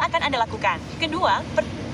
akan Anda lakukan? Kedua,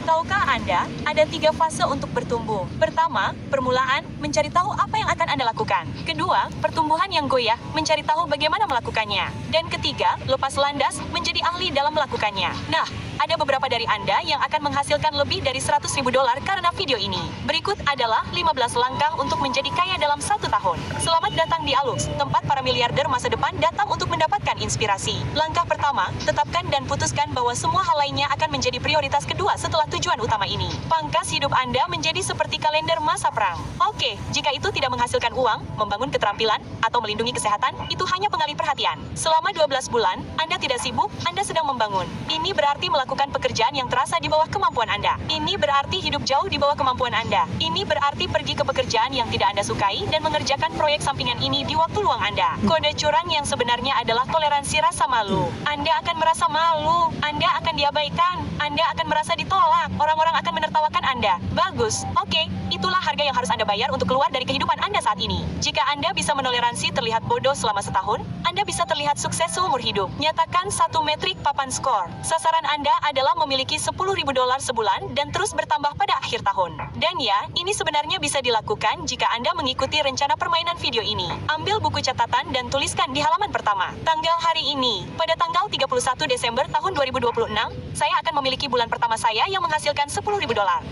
tahukah Anda, ada 3 fase untuk bertumbuh. Pertama, permulaan, mencari tahu apa yang akan Anda lakukan. Kedua, pertumbuhan yang goyah, mencari tahu bagaimana melakukannya. Dan ketiga, lepas landas, menjadi ahli dalam melakukannya. Nah, ada beberapa dari Anda yang akan menghasilkan lebih dari $100.000 karena video ini. Berikut adalah 15 langkah untuk menjadi kaya dalam 1 tahun. Selamat datang di Alux, tempat para miliarder masa depan datang untuk mendapatkan inspirasi. Langkah pertama, tetapkan dan putuskan bahwa semua hal lainnya akan menjadi prioritas kedua setelah tujuan utama ini. Pangkas hidup Anda menjadi seperti kalender masa perang. Oke, jika itu tidak menghasilkan uang, membangun keterampilan, atau melindungi kesehatan, itu hanya pengalih perhatian. Selama 12 bulan, Anda tidak sibuk, Anda sedang membangun. Ini berarti melakukan pekerjaan yang terasa di bawah kemampuan Anda. Ini berarti hidup jauh di bawah kemampuan Anda. Ini berarti pergi ke pekerjaan yang tidak Anda sukai dan mengerjakan proyek sampingan ini di waktu luang Anda. Kode curang yang sebenarnya adalah toleransi rasa malu. Anda akan merasa malu, Anda akan diabaikan, Anda akan merasa ditolak, orang-orang akan menertawakan Anda. Bagus, oke, itulah harga yang harus Anda bayar untuk keluar dari kehidupan Anda saat ini. Jika Anda bisa menoleransi terlihat bodoh selama setahun, Anda bisa terlihat sukses seumur hidup. Nyatakan 1 metrik papan skor. Sasaran Anda adalah memiliki $10.000 sebulan dan terus bertambah pada akhir tahun. Dan ya, ini sebenarnya bisa dilakukan jika Anda mengikuti rencana permainan video ini. Ambil buku catatan dan tuliskan di halaman pertama. Tanggal hari ini, pada tanggal 31 Desember tahun 2026, saya akan memiliki bulan pertama saya yang menghasilkan $10.000.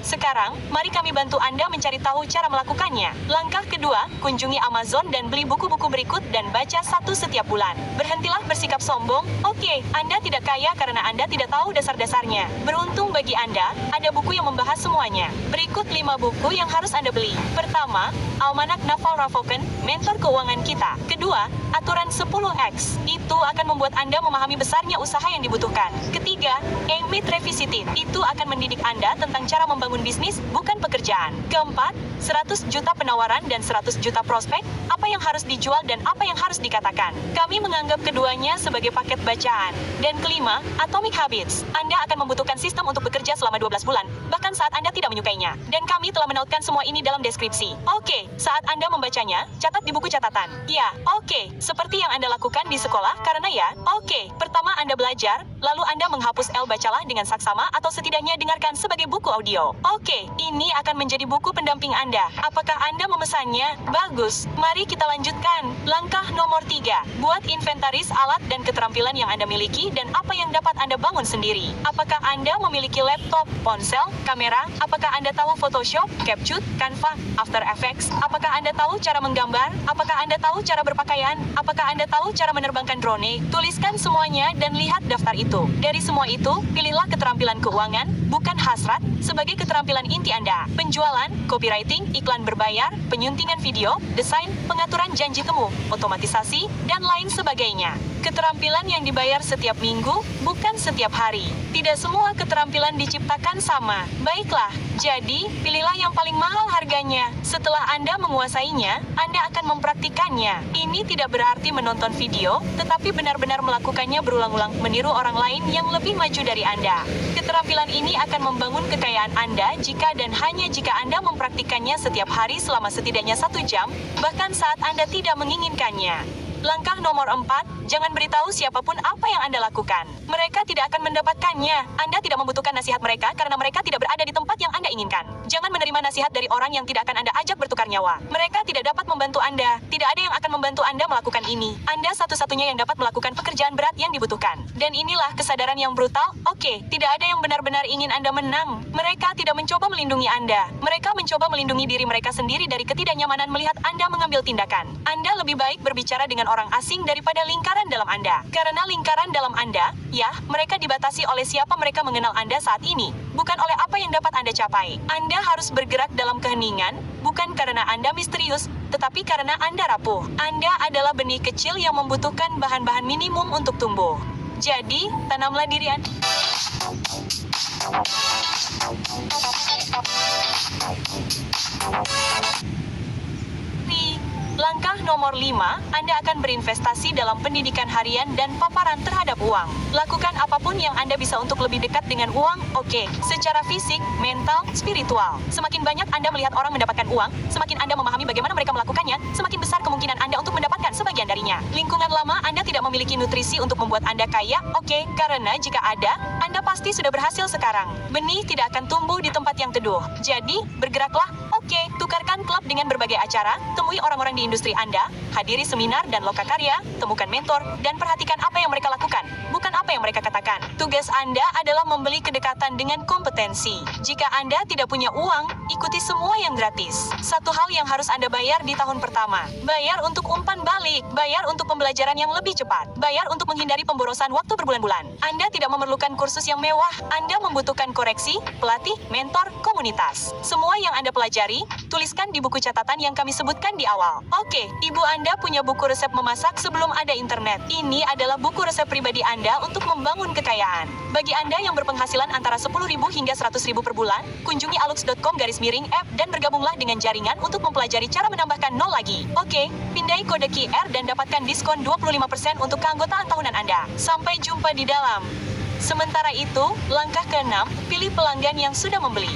Sekarang, mari kami bantu Anda mencari tahu cara melakukannya. Langkah kedua, kunjungi Amazon dan beli buku-buku berikut dan baca 1 setiap bulan. Berhentilah bersikap sombong. Oke, Anda tidak kaya karena Anda tidak tahu dasar-dasarnya. Beruntung bagi Anda, ada buku yang membahas semuanya. Berikut 5 buku yang harus Anda beli. Pertama, Almanak Naval Ravikant, Mentor Keuangan Kita. Kedua, Aturan 10X. Itu akan membuat Anda memahami besarnya usaha yang dibutuhkan. Ketiga, Aimit Revisited. Itu akan mendidik Anda tentang cara membangun bisnis, bukan pekerjaan. Keempat, 100 juta penawaran dan 100 juta prospek, apa yang harus dijual dan apa yang harus dikatakan. Kami menganggap keduanya sebagai paket bacaan. Dan kelima, Atomic Habits. Anda akan membutuhkan sistem untuk bekerja selama 12 bulan, bahkan saat Anda tidak menyukainya. Dan kami telah menautkan semua ini dalam deskripsi. Oke, saat Anda membacanya, catat di buku catatan. Ya, oke, seperti yang Anda lakukan di sekolah, karena ya, oke, pertama Anda belajar, lalu Anda menghapus bacalah dengan saksama atau setidaknya dengarkan sebagai buku audio. Oke, ini akan menjadi buku pendamping Anda. Apakah Anda memesannya? Bagus, mari kita lanjutkan. Langkah nomor 3, buat inventaris alat dan keterampilan yang Anda miliki dan apa yang dapat Anda bangun sendiri. Apakah Anda memiliki laptop, ponsel, kamera? Apakah Anda tahu Photoshop, CapCut, Canva, After Effects? Apakah Anda tahu cara menggambar? Apakah Anda tahu cara berpakaian? Apakah Anda tahu cara menerbangkan drone? Tuliskan semuanya dan lihat daftar itu. Dari semua itu, pilihlah keterampilan keuangan, bukan hasrat, sebagai keterampilan inti Anda. Penjualan, copywriting, iklan berbayar, penyuntingan video, desain, pengaturan janji temu, otomatisasi, dan lain sebagainya. Keterampilan yang dibayar setiap minggu, bukan setiap hari. Tidak semua keterampilan diciptakan sama. Baiklah, jadi, pilihlah yang paling mahal harganya. Setelah Anda menguasainya, Anda akan mempraktikannya. Ini tidak berarti menonton video, tetapi benar-benar melakukannya berulang-ulang, meniru orang lain yang lebih maju dari Anda. Keterampilan ini akan membangun kekayaan Anda jika dan hanya jika Anda mempraktikannya setiap hari selama setidaknya 1 jam, bahkan saat Anda tidak menginginkannya. Langkah nomor 4, jangan beritahu siapapun apa yang Anda lakukan. Mereka tidak akan mendapatkannya. Anda tidak membutuhkan nasihat mereka karena mereka tidak berada di tempat yang Anda inginkan. Jangan menerima nasihat dari orang yang tidak akan Anda ajak bertukar nyawa. Mereka tidak dapat membantu Anda. Tidak ada yang akan membantu Anda melakukan ini. Anda satu-satunya yang dapat melakukan pekerjaan berat yang dibutuhkan. Dan inilah kesadaran yang brutal. Oke, tidak ada yang benar-benar ingin Anda menang. Mereka tidak mencoba melindungi Anda. Mereka mencoba melindungi diri mereka sendiri dari ketidaknyamanan melihat Anda mengambil tindakan. Anda lebih baik berbicara dengan orang asing daripada lingkaran dalam Anda. Karena lingkaran dalam Anda, ya, mereka dibatasi oleh siapa mereka mengenal Anda saat ini, bukan oleh apa yang dapat Anda capai. Anda harus bergerak dalam keheningan, bukan karena Anda misterius, tetapi karena Anda rapuh. Anda adalah benih kecil yang membutuhkan bahan-bahan minimum untuk tumbuh. Jadi, tanamlah diri Anda. Langkah nomor 5, Anda akan berinvestasi dalam pendidikan harian dan paparan terhadap uang. Lakukan apapun yang Anda bisa untuk lebih dekat dengan uang, oke, secara fisik, mental, spiritual. Semakin banyak Anda melihat orang mendapatkan uang, semakin Anda memahami bagaimana mereka melakukannya, semakin besar kemungkinan Anda untuk mendapatkan sebagian darinya. Lingkungan lama Anda tidak memiliki nutrisi untuk membuat Anda kaya, oke, karena jika ada, Anda pasti sudah berhasil sekarang. Benih tidak akan tumbuh di tempat yang teduh. Jadi, bergeraklah, oke, tukarkan klub dengan berbagai acara, temui orang-orang di industri Anda, hadiri seminar dan lokakarya, temukan mentor, dan perhatikan apa yang mereka lakukan, bukan apa yang mereka katakan. Tugas Anda adalah membeli kedekatan dengan kompetensi. Jika Anda tidak punya uang, ikuti semua yang gratis. Satu hal yang harus Anda bayar di tahun pertama. Bayar untuk umpan balik, bayar untuk pembelajaran yang lebih cepat, bayar untuk menghindari pemborosan waktu berbulan-bulan. Anda tidak memerlukan kursus yang mewah, Anda membutuhkan koreksi, pelatih, mentor, komunitas. Semua yang Anda pelajari, tuliskan di buku catatan yang kami sebutkan di awal. Oke, ibu Anda punya buku resep memasak sebelum ada internet. Ini adalah buku resep pribadi Anda untuk membangun kekayaan. Bagi Anda yang berpenghasilan antara 10.000 hingga 100.000 per bulan, kunjungi alux.com/app dan bergabunglah dengan jaringan untuk mempelajari cara menambahkan nol lagi. Oke, pindai kode QR dan dapatkan diskon 25% untuk keanggotaan tahunan Anda. Sampai jumpa di dalam. Sementara itu, langkah ke-6, pilih pelanggan yang sudah membeli.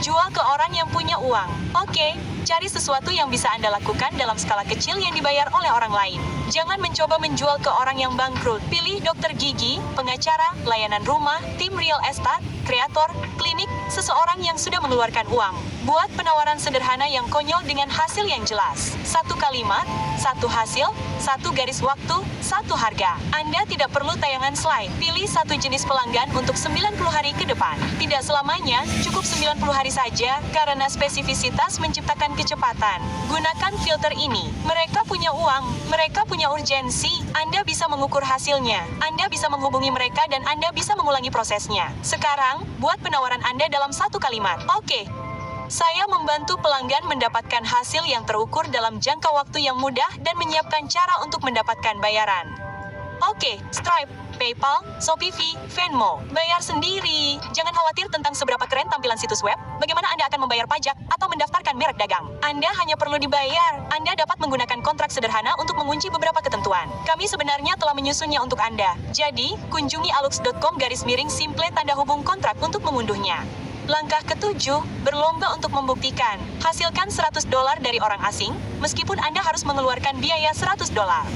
Jual ke orang yang punya uang. Oke, cari sesuatu yang bisa Anda lakukan dalam skala kecil yang dibayar oleh orang lain. Jangan mencoba menjual ke orang yang bangkrut. Pilih dokter gigi, pengacara, layanan rumah, tim real estate, kreator, klinik, seseorang yang sudah mengeluarkan uang. Buat penawaran sederhana yang konyol dengan hasil yang jelas. Satu kalimat, satu hasil, satu garis waktu, satu harga. Anda tidak perlu tayangan slide. Pilih satu jenis pelanggan untuk 90 hari ke depan. Tidak selamanya, cukup 90 hari saja, karena spesifisitas menciptakan kecepatan. Gunakan filter ini. Mereka punya uang, mereka punya urgensi. Anda bisa mengukur hasilnya. Anda bisa menghubungi mereka dan Anda bisa mengulangi prosesnya. Sekarang, buat penawaran Anda dalam satu kalimat. Oke. Saya membantu pelanggan mendapatkan hasil yang terukur dalam jangka waktu yang mudah dan menyiapkan cara untuk mendapatkan bayaran. Oke, Stripe, PayPal, Shopify, Venmo. Bayar sendiri. Jangan khawatir tentang seberapa keren tampilan situs web, bagaimana Anda akan membayar pajak, atau mendaftarkan merek dagang. Anda hanya perlu dibayar. Anda dapat menggunakan kontrak sederhana untuk mengunci beberapa ketentuan. Kami sebenarnya telah menyusunnya untuk Anda. Jadi, kunjungi alux.com/simple tanda hubung kontrak untuk mengunduhnya. Langkah ke-7, berlomba untuk membuktikan. Hasilkan $100 dari orang asing, meskipun Anda harus mengeluarkan biaya $100.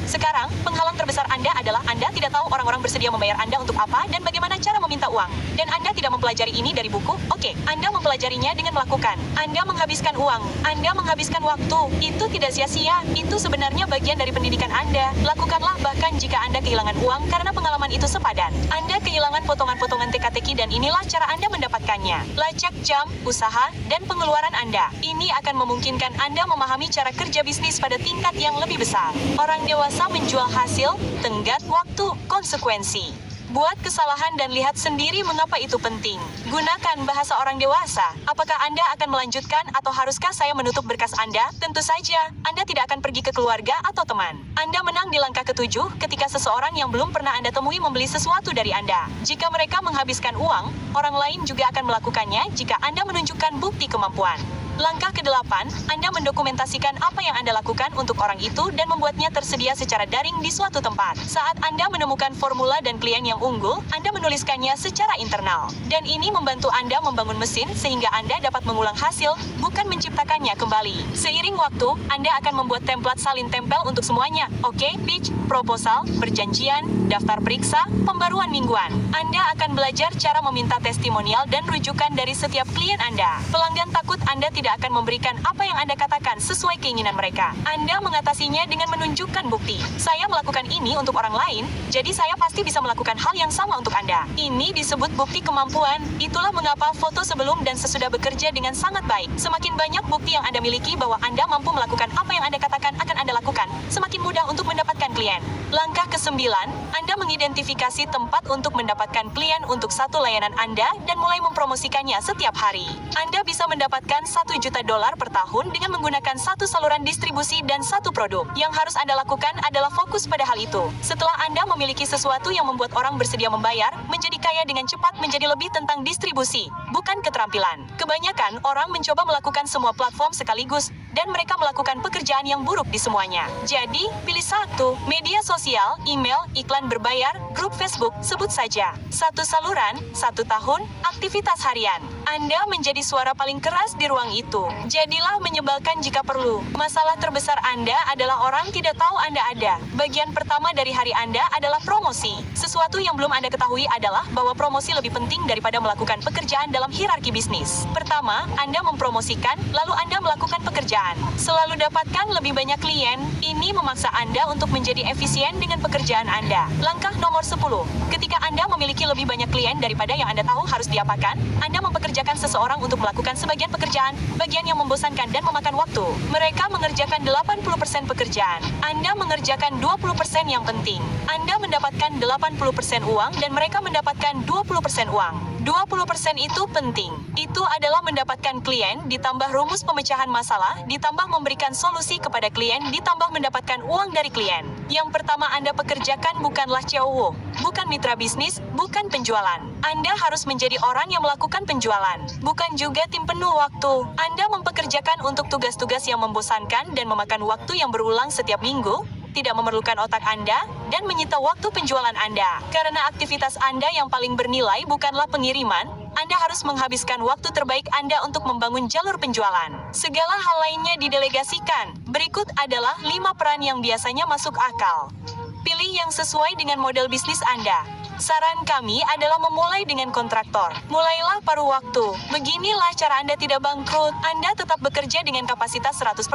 Sekarang, penghalang terbesar Anda adalah Anda tidak tahu orang-orang bersedia membayar Anda untuk apa dan bagaimana cara meminta uang. Dan Anda tidak mempelajari ini dari buku, oke, Anda mempelajarinya dengan melakukan. Anda menghabiskan uang, Anda menghabiskan waktu. Itu tidak sia-sia, itu sebenarnya bagian dari pendidikan Anda. Lakukanlah bahkan jika Anda kehilangan uang karena pengalaman itu sepadan. Anda kehilangan potongan-potongan teka-teki dan inilah cara Anda mendapatkannya. Lacak jam, usaha, dan pengeluaran Anda. Ini akan memungkinkan Anda memahami cara kerja bisnis pada tingkat yang lebih besar. Orang dewasa menjual hasil, tenggat waktu, konsekuensi. Buat kesalahan dan lihat sendiri mengapa itu penting. Gunakan bahasa orang dewasa. Apakah Anda akan melanjutkan atau haruskah saya menutup berkas Anda? Tentu saja, Anda tidak akan pergi ke keluarga atau teman. Anda menang di langkah ke-7 ketika seseorang yang belum pernah Anda temui membeli sesuatu dari Anda. Jika mereka menghabiskan uang, orang lain juga akan melakukannya jika Anda menunjukkan bukti kemampuan. Langkah ke-8, Anda mendokumentasikan apa yang Anda lakukan untuk orang itu dan membuatnya tersedia secara daring di suatu tempat. Saat Anda menemukan formula dan klien yang unggul, Anda menuliskannya secara internal. Dan ini membantu Anda membangun mesin sehingga Anda dapat mengulang hasil, bukan menciptakannya kembali. Seiring waktu, Anda akan membuat template salin tempel untuk semuanya. Oke, pitch, proposal, perjanjian, daftar periksa, pembaruan mingguan. Anda akan belajar cara meminta testimonial dan rujukan dari setiap klien Anda. Pelanggan takut Anda tidak akan memberikan apa yang Anda katakan sesuai keinginan mereka. Anda mengatasinya dengan menunjukkan bukti. Saya melakukan ini untuk orang lain, jadi saya pasti bisa melakukan hal yang sama untuk Anda. Ini disebut bukti kemampuan. Itulah mengapa foto sebelum dan sesudah bekerja dengan sangat baik. Semakin banyak bukti yang Anda miliki bahwa Anda mampu melakukan apa yang Anda katakan akan Anda lakukan, semakin mudah untuk mendapatkan klien. Langkah ke-9, Anda mengidentifikasi tempat untuk mendapatkan klien untuk satu layanan Anda dan mulai mempromosikannya setiap hari. Anda bisa mendapatkan $1 juta per tahun dengan menggunakan satu saluran distribusi dan satu produk. Yang harus Anda lakukan adalah fokus pada hal itu. Setelah Anda memiliki sesuatu yang membuat orang bersedia membayar, menjadi kaya dengan cepat menjadi lebih tentang distribusi, bukan keterampilan. Kebanyakan orang mencoba melakukan semua platform sekaligus, dan mereka melakukan pekerjaan yang buruk di semuanya. Jadi, pilih satu. Media sosial, email, iklan berbayar, grup Facebook, sebut saja. Satu saluran, 1 tahun, aktivitas harian. Anda menjadi suara paling keras di ruang itu. Jadilah menyebalkan jika perlu. Masalah terbesar Anda adalah orang tidak tahu Anda ada. Bagian pertama dari hari Anda adalah promosi. Sesuatu yang belum Anda ketahui adalah bahwa promosi lebih penting daripada melakukan pekerjaan dalam hierarki bisnis. Pertama, Anda mempromosikan, lalu Anda melakukan pekerjaan. Selalu dapatkan lebih banyak klien. Ini memaksa Anda untuk menjadi efisien dengan pekerjaan Anda. Langkah nomor 10. Ketika Anda memiliki lebih banyak klien daripada yang Anda tahu harus diapakan, Anda mempekerjakan seseorang untuk melakukan sebagian pekerjaan, bagian yang membosankan dan memakan waktu. Mereka mengerjakan 80% pekerjaan. Anda mengerjakan 20% yang penting. Anda mendapatkan 80% uang dan mereka mendapatkan 20% uang. 20% itu penting. Itu adalah mendapatkan klien, ditambah rumus pemecahan masalah, ditambah memberikan solusi kepada klien, ditambah mendapatkan uang dari klien. Yang pertama Anda pekerjakan bukanlah cowok, bukan mitra bisnis, bukan penjualan. Anda harus menjadi orang yang melakukan penjualan, bukan juga tim penuh waktu. Anda mempekerjakan untuk tugas-tugas yang membosankan dan memakan waktu yang berulang setiap minggu, tidak memerlukan otak Anda, dan menyita waktu penjualan Anda. Karena aktivitas Anda yang paling bernilai bukanlah pengiriman, Anda harus menghabiskan waktu terbaik Anda untuk membangun jalur penjualan. Segala hal lainnya didelegasikan. Berikut adalah 5 peran yang biasanya masuk akal. Pilih yang sesuai dengan model bisnis Anda. Saran kami adalah memulai dengan kontraktor. Mulailah paruh waktu. Beginilah cara Anda tidak bangkrut. Anda tetap bekerja dengan kapasitas 100%.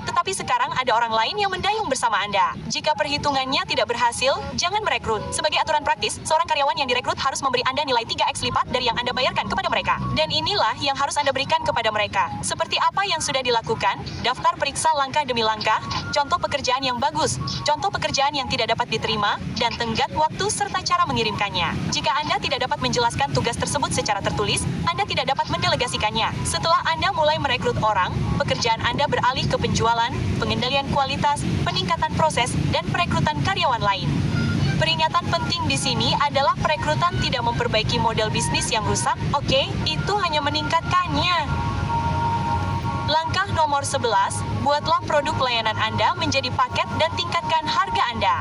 Tetapi sekarang ada orang lain yang mendayung bersama Anda. Jika perhitungannya tidak berhasil, jangan merekrut. Sebagai aturan praktis, seorang karyawan yang direkrut harus memberi Anda nilai 3x lipat dari yang Anda bayarkan kepada mereka. Dan inilah yang harus Anda berikan kepada mereka. Seperti apa yang sudah dilakukan, daftar periksa langkah demi langkah, contoh pekerjaan yang bagus, contoh pekerjaan yang tidak dapat diterima, dan tenggat waktu serta cara mengirimkannya. Jika Anda tidak dapat menjelaskan tugas tersebut secara tertulis, Anda tidak dapat mendelegasikannya. Setelah Anda mulai merekrut orang, pekerjaan Anda beralih ke penjualan, pengendalian kualitas, peningkatan proses, dan perekrutan karyawan lain. Peringatan penting di sini adalah perekrutan tidak memperbaiki model bisnis yang rusak, oke? Itu hanya meningkatkannya. Langkah nomor 11, buatlah produk layanan Anda menjadi paket dan tingkatkan harga Anda.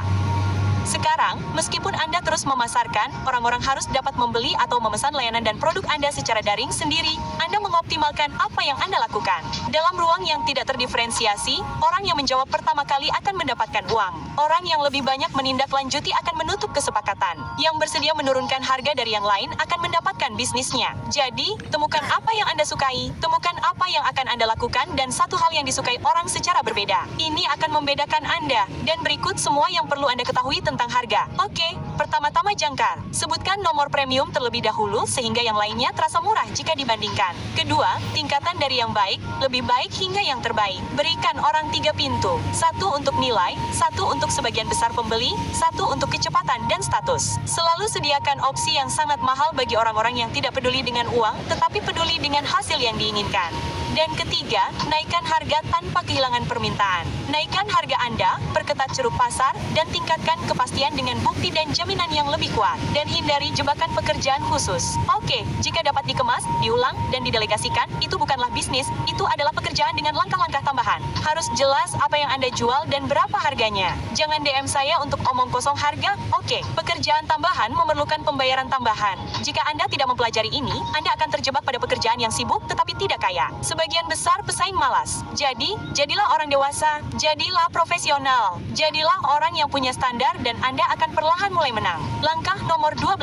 Sekarang, meskipun Anda terus memasarkan, orang-orang harus dapat membeli atau memesan layanan dan produk Anda secara daring sendiri, Anda mengoptimalkan apa yang Anda lakukan. Dalam ruang yang tidak terdiferensiasi, orang yang menjawab pertama kali akan mendapatkan uang. Orang yang lebih banyak menindaklanjuti akan menutup kesepakatan. Yang bersedia menurunkan harga dari yang lain akan mendapatkan bisnisnya. Jadi, temukan apa yang Anda sukai, temukan apa yang akan Anda lakukan, dan satu hal yang disukai orang secara berbeda. Ini akan membedakan Anda. Dan berikut semua yang perlu Anda ketahui tentang harga. Oke, pertama-tama jangkar. Sebutkan nomor premium terlebih dahulu sehingga yang lainnya terasa murah jika dibandingkan. Kedua, tingkatan dari yang baik, lebih baik hingga yang terbaik. Berikan orang 3 pintu. 1 untuk nilai, 1 untuk sebagian besar pembeli, 1 untuk kecepatan dan status. Selalu sediakan opsi yang sangat mahal bagi orang-orang yang tidak peduli dengan uang, tetapi peduli dengan hasil yang diinginkan. Dan ketiga, naikkan harga tanpa kehilangan permintaan. Naikkan harga Anda, perketat ceruk pasar, dan tingkatkan kepastian dengan bukti dan jaminan yang lebih kuat. Dan hindari jebakan pekerjaan khusus. Oke, jika dapat dikemas, diulang, dan didelegasikan, itu bukanlah bisnis, itu adalah pekerjaan dengan langkah-langkah tambahan. Harus jelas apa yang Anda jual dan berapa harganya. Jangan DM saya untuk omong kosong harga. Oke, pekerjaan tambahan memerlukan pembayaran tambahan. Jika Anda tidak mempelajari ini, Anda akan terjebak pada pekerjaan yang sibuk tetapi tidak kaya. Sebagian besar pesaing malas. Jadi, jadilah orang dewasa, jadilah profesional, jadilah orang yang punya standar dan Anda akan perlahan mulai menang. Langkah nomor 12.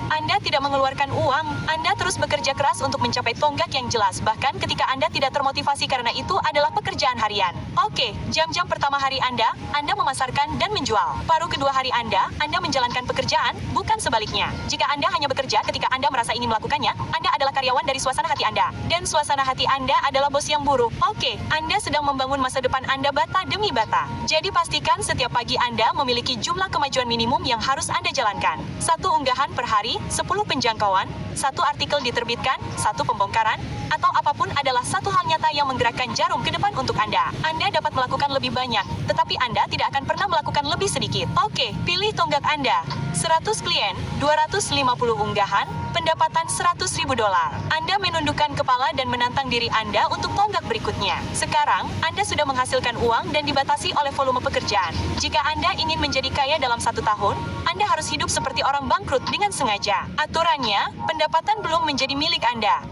Anda tidak mengeluarkan uang, Anda terus bekerja keras untuk mencapai tonggak yang jelas, bahkan ketika Anda tidak termotivasi karena itu adalah pekerjaan harian. Oke, jam-jam pertama hari Anda memasarkan dan menjual. Paruh kedua hari Anda menjalankan pekerjaan, bukan sebaliknya. Jika Anda hanya bekerja ketika Anda merasa ingin melakukannya, Anda adalah karyawan dari suasana hati Anda. Dan suasana hati Anda adalah bos yang buruk. Oke, Anda sedang membangun masa depan Anda bata demi bata. Jadi pastikan setiap pagi Anda memiliki jumlah kemajuan minimum yang harus Anda jalankan. 1 unggahan per hari, 10 penjangkauan, 1 artikel diterbitkan, 1 pembongkaran, atau apapun adalah satu hal nyata yang menggerakkan jarum ke depan untuk Anda. Anda dapat melakukan lebih banyak, tetapi Anda tidak akan pernah melakukan lebih sedikit. Oke, pilih tonggak Anda. 100 klien, 250 unggahan, pendapatan $100.000. Anda menundukkan kepala dan menantang diri Anda untuk tonggak berikutnya. Sekarang, Anda sudah menghasilkan uang dan dibatasi oleh volume pekerjaan. Jika Anda ingin menjadi kaya dalam 1 tahun, Anda harus hidup seperti orang bangkrut dengan sengaja. Aturannya, pendapatan belum menjadi milik Anda.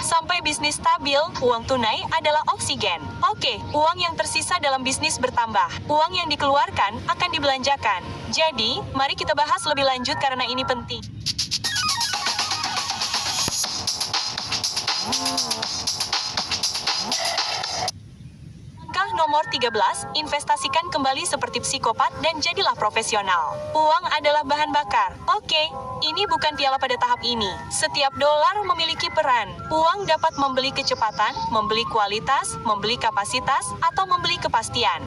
Sampai bisnis stabil, uang tunai adalah oksigen. Oke, uang yang tersisa dalam bisnis bertambah. Uang yang dikeluarkan akan dibelanjakan. Jadi, mari kita bahas lebih lanjut karena ini penting. Nomor 13, investasikan kembali seperti psikopat dan jadilah profesional. Uang adalah bahan bakar. Oke, ini bukan piala pada tahap ini. Setiap dolar memiliki peran. Uang dapat membeli kecepatan, membeli kualitas, membeli kapasitas, atau membeli kepastian.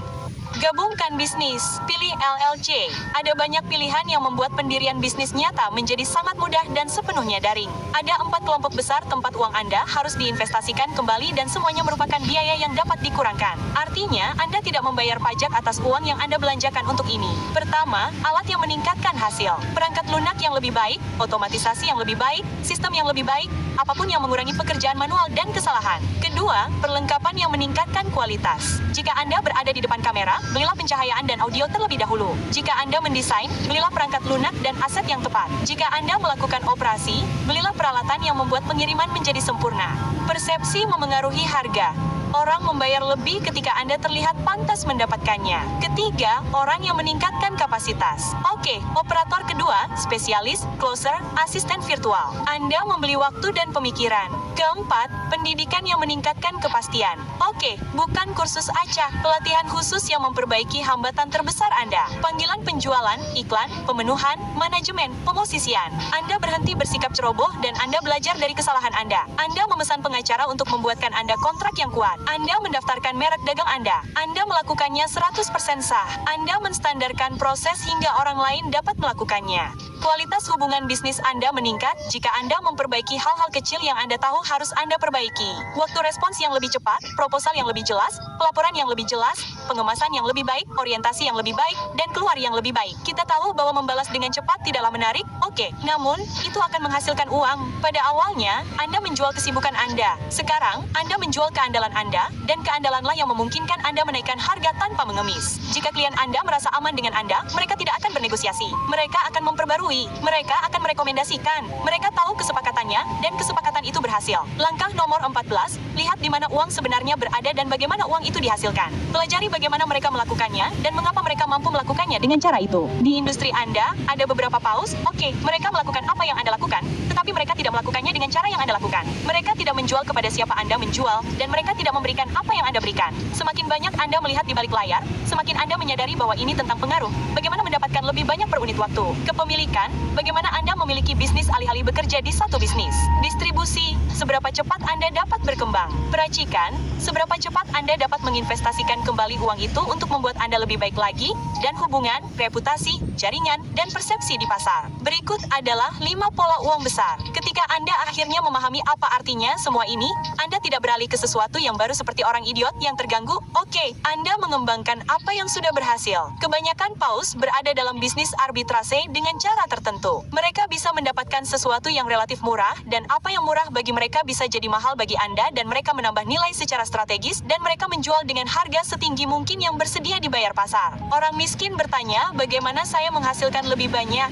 Gabungkan bisnis, pilih LLC. Ada banyak pilihan yang membuat pendirian bisnis nyata menjadi sangat mudah dan sepenuhnya daring. Ada 4 kelompok besar tempat uang Anda harus diinvestasikan kembali dan semuanya merupakan biaya yang dapat dikurangkan. Artinya, Anda tidak membayar pajak atas uang yang Anda belanjakan untuk ini. Pertama, alat yang meningkatkan hasil. Perangkat lunak yang lebih baik, otomatisasi yang lebih baik, sistem yang lebih baik, apapun yang mengurangi pekerjaan manual dan kesalahan. Kedua, perlengkapan yang meningkatkan kualitas. Jika Anda berada di depan kamera, belilah pencahayaan dan audio terlebih dahulu. Jika Anda mendesain, belilah perangkat lunak dan aset yang tepat. Jika Anda melakukan operasi, belilah peralatan yang membuat pengiriman menjadi sempurna. Persepsi memengaruhi harga. Orang membayar lebih ketika Anda terlihat pantas mendapatkannya. Ketiga, orang yang meningkatkan kapasitas. Oke, operator kedua, spesialis, closer, asisten virtual. Anda membeli waktu dan pemikiran. Keempat, pendidikan yang meningkatkan kepastian. Oke, bukan kursus acak, pelatihan khusus yang memperbaiki hambatan terbesar Anda. Panggilan penjualan, iklan, pemenuhan, manajemen, pemosisian. Anda berhenti bersikap ceroboh dan Anda belajar dari kesalahan Anda. Anda memesan pengacara untuk membuatkan Anda kontrak yang kuat. Anda mendaftarkan merek dagang Anda. Anda melakukannya 100% sah. Anda menstandarkan proses hingga orang lain dapat melakukannya. Kualitas hubungan bisnis Anda meningkat jika Anda memperbaiki hal-hal kecil yang Anda tahu harus Anda perbaiki. Waktu respons yang lebih cepat, proposal yang lebih jelas, pelaporan yang lebih jelas, pengemasan yang lebih baik, orientasi yang lebih baik, dan keluar yang lebih baik. Kita tahu bahwa membalas dengan cepat tidaklah menarik, oke, namun, itu akan menghasilkan uang. Pada awalnya, Anda menjual kesibukan Anda. Sekarang, Anda menjual keandalan Anda, dan keandalanlah yang memungkinkan Anda menaikkan harga tanpa mengemis. Jika klien Anda merasa aman dengan Anda, mereka tidak akan bernegosiasi. Mereka akan memperbarui. Mereka akan merekomendasikan. Mereka tahu kesepakatannya, dan kesepakatan itu berhasil. Langkah nomor 14, lihat di mana uang sebenarnya berada dan bagaimana uang itu dihasilkan. Pelajari bagaimana mereka melakukannya, dan mengapa mereka mampu melakukannya dengan cara itu. Di industri Anda, ada beberapa paus, oke, mereka melakukan apa yang Anda lakukan, tetapi mereka tidak melakukannya dengan cara yang Anda lakukan. Mereka tidak menjual kepada siapa Anda menjual, dan mereka tidak memberikan apa yang Anda berikan. Semakin banyak Anda melihat di balik layar, semakin Anda menyadari bahwa ini tentang pengaruh, bagaimana mendapatkan lebih banyak per unit waktu. Kepemilikan, bagaimana Anda memiliki bisnis alih-alih bekerja di satu bisnis. Distribusi, seberapa cepat Anda dapat berkembang. Peracikan, seberapa cepat Anda dapat menginvestasikan kembali uang itu untuk membuat Anda lebih baik lagi, dan hubungan, reputasi, jaringan, dan persepsi di pasar. Berikut adalah 5 pola uang besar. Ketika Anda akhirnya memahami apa artinya semua ini, Anda tidak beralih ke sesuatu yang baru seperti orang idiot yang terganggu. Oke, Anda mengembangkan apa yang sudah berhasil. Kebanyakan paus berada dalam bisnis arbitrase dengan cara tertentu. Mereka bisa mendapatkan sesuatu yang relatif murah, dan apa yang murah bagi mereka bisa jadi mahal bagi Anda, dan mereka menambah nilai secara strategis, dan mereka menjual dengan harga setinggi mungkin yang bersedia dibayar pasar. Orang miskin bertanya, bagaimana saya menghasilkan lebih banyak?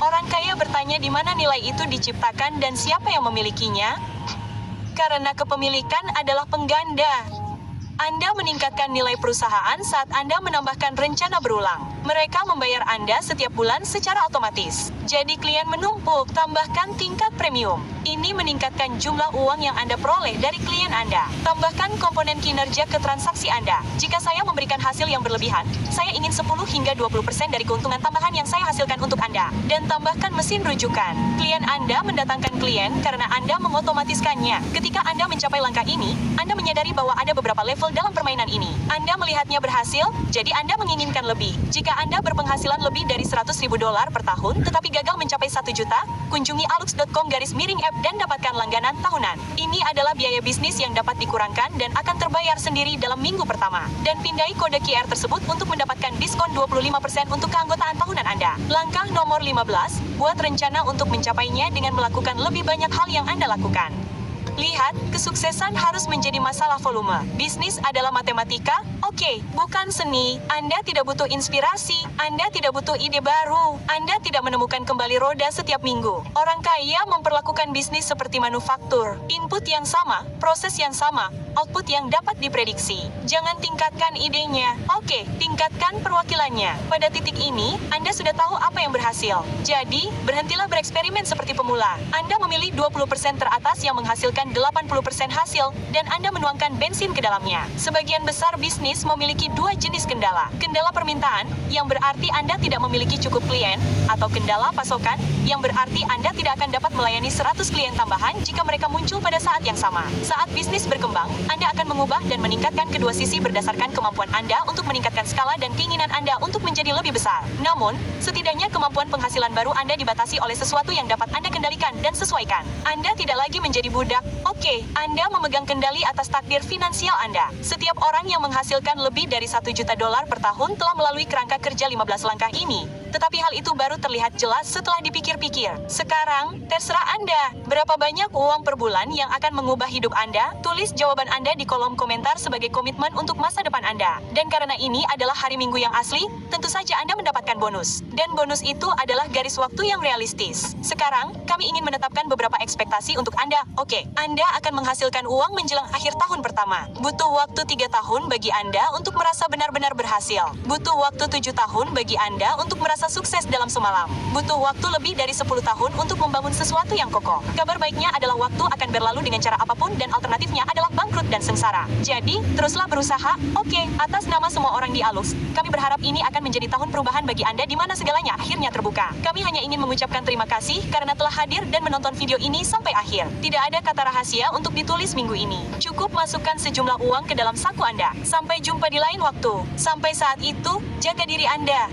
Orang kaya bertanya di mana nilai itu diciptakan dan siapa yang memilikinya? Karena kepemilikan adalah pengganda. Anda meningkatkan nilai perusahaan saat Anda menambahkan rencana berulang. Mereka membayar Anda setiap bulan secara otomatis. Jadi klien menumpuk, tambahkan tingkat premium. Ini meningkatkan jumlah uang yang Anda peroleh dari klien Anda. Tambahkan komponen kinerja ke transaksi Anda. Jika saya memberikan hasil yang berlebihan, saya ingin 10 hingga 20% dari keuntungan tambahan yang saya hasilkan untuk Anda. Dan tambahkan mesin rujukan. Klien Anda mendatangkan klien karena Anda mengotomatiskannya. Ketika Anda mencapai langkah ini, Anda menyadari bahwa ada beberapa level dalam permainan ini. Anda melihatnya berhasil, jadi Anda menginginkan lebih. Jika Jika Anda berpenghasilan lebih dari $100.000 per tahun tetapi gagal mencapai 1 juta, kunjungi alux.com/app dan dapatkan langganan tahunan. Ini adalah biaya bisnis yang dapat dikurangkan dan akan terbayar sendiri dalam minggu pertama. Dan pindai kode QR tersebut untuk mendapatkan diskon 25% untuk keanggotaan tahunan Anda. Langkah nomor 15, buat rencana untuk mencapainya dengan melakukan lebih banyak hal yang Anda lakukan. Lihat, kesuksesan harus menjadi masalah volume. Bisnis adalah matematika, oke, bukan seni. Anda tidak butuh inspirasi, Anda tidak butuh ide baru, Anda tidak menemukan kembali roda setiap minggu. Orang kaya memperlakukan bisnis seperti manufaktur. Input yang sama, proses yang sama, output yang dapat diprediksi. Jangan tingkatkan idenya, oke, tingkatkan perwakilannya. Pada titik ini, Anda sudah tahu apa yang berhasil. Jadi, berhentilah bereksperimen seperti pemula. Anda memilih 20% teratas yang menghasilkan 80% hasil, dan Anda menuangkan bensin ke dalamnya. Sebagian besar bisnis memiliki dua jenis kendala. Kendala permintaan, yang berarti Anda tidak memiliki cukup klien, atau kendala pasokan, yang berarti Anda tidak akan dapat melayani 100 klien tambahan jika mereka muncul pada saat yang sama. Saat bisnis berkembang, Anda akan mengubah dan meningkatkan kedua sisi berdasarkan kemampuan Anda untuk meningkatkan skala dan keinginan Anda untuk menjadi lebih besar. Namun, setidaknya kemampuan penghasilan baru Anda dibatasi oleh sesuatu yang dapat Anda kendalikan dan sesuaikan. Anda tidak lagi menjadi budak. Oke, Anda memegang kendali atas takdir finansial Anda. Setiap orang yang menghasilkan lebih dari $1 juta per tahun telah melalui kerangka kerja 15 langkah ini. Tetapi hal itu baru terlihat jelas setelah dipikir-pikir. Sekarang, terserah Anda. Berapa banyak uang per bulan yang akan mengubah hidup Anda? Tulis jawaban Anda di kolom komentar sebagai komitmen untuk masa depan Anda. Dan karena ini adalah hari Minggu yang asli, tentu saja Anda mendapatkan bonus. Dan bonus itu adalah garis waktu yang realistis. Sekarang, kami ingin menetapkan beberapa ekspektasi untuk Anda. Oke, Anda akan menghasilkan uang menjelang akhir tahun pertama. Butuh waktu 3 tahun bagi Anda untuk merasa benar-benar berhasil. Butuh waktu 7 tahun bagi Anda untuk merasa sukses dalam semalam. Butuh waktu lebih dari 10 tahun untuk membangun sesuatu yang kokoh. Kabar baiknya adalah waktu akan berlalu dengan cara apapun dan alternatifnya adalah bangkrut dan sengsara. Jadi, teruslah berusaha. Oke, atas nama semua orang di Alux, kami berharap ini akan menjadi tahun perubahan bagi Anda di mana segalanya akhirnya terbuka. Kami hanya ingin mengucapkan terima kasih karena telah hadir dan menonton video ini sampai akhir. Tidak ada kata rahasia untuk ditulis minggu ini. Cukup masukkan sejumlah uang ke dalam saku Anda. Sampai jumpa di lain waktu. Sampai saat itu, jaga diri Anda.